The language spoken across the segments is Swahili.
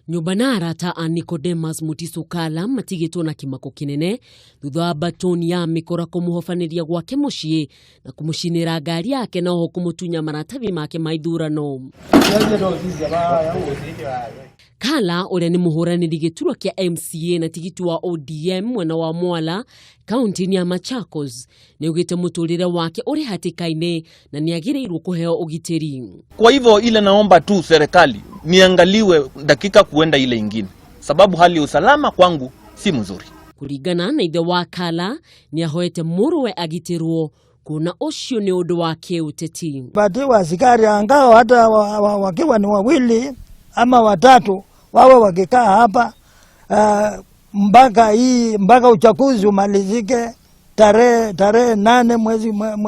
Nyumba na arata a Nicodemus Mutiso Kala matigitwo na kimako kinene thutha wa batoni ya mikora kumuhobaniria gwake mucii na kumucinira ngari yake na oho kumutunya maratahi make ma ithurano. Kala uria ni Muhuraniri giturwa kia MCA na tigiti wa ODM mwena wa Mwala kaunti ya Machakos niaugite muturire wake uri hatikaine na niagirirwo kuheo ugitiri. Kwa hivyo ile naomba tu serikali niangaliwe dakika kuenda ile ingine, sababu hali ya usalama kwangu si mzuri. Kurigana na ithe wa Kala niahoete muruwe agitirwo kuna ucio ni undu wake uteti. Bati wa askari angao hata wakiwa ni wawili ama watatu wawe wakikaa hapa mpaka uchaguzi umalizike tarehe 8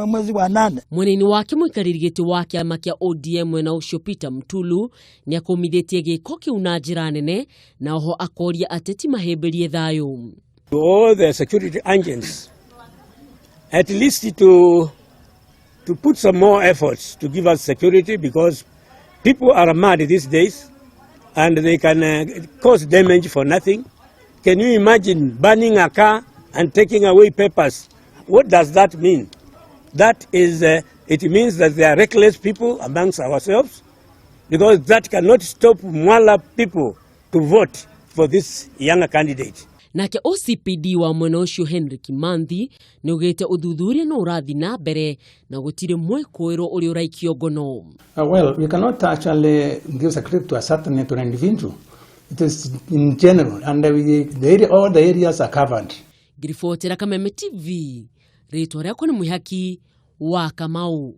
mwezi wa 8. Mweneni wake muikariri wa kiama kia ODM mwena ucio Peter Mtulu ni akomithetie giko kiu na njira nene na oho akoria ateti mahemberie thayo. All the security agents at least to put some more efforts to give us security, because people are mad these days and they can cause damage for nothing. Can you imagine burning a car and taking away papers? What does that mean? That is, it means that they are reckless people amongst ourselves, because that cannot stop Mwala people to vote for this younger candidate. Nake OCPD wa mwena ucio Henry Kimanthi ni ugite uthuthuria no urathi na mbere na gutire mwikoiro uri uraikio ngono. Well, we cannot actually give a credit to a certain to an individual. It is in general, and all the areas are covered. Grifotera Kameme TV, Ritwa ryako ni Mwihaki wa Kamau.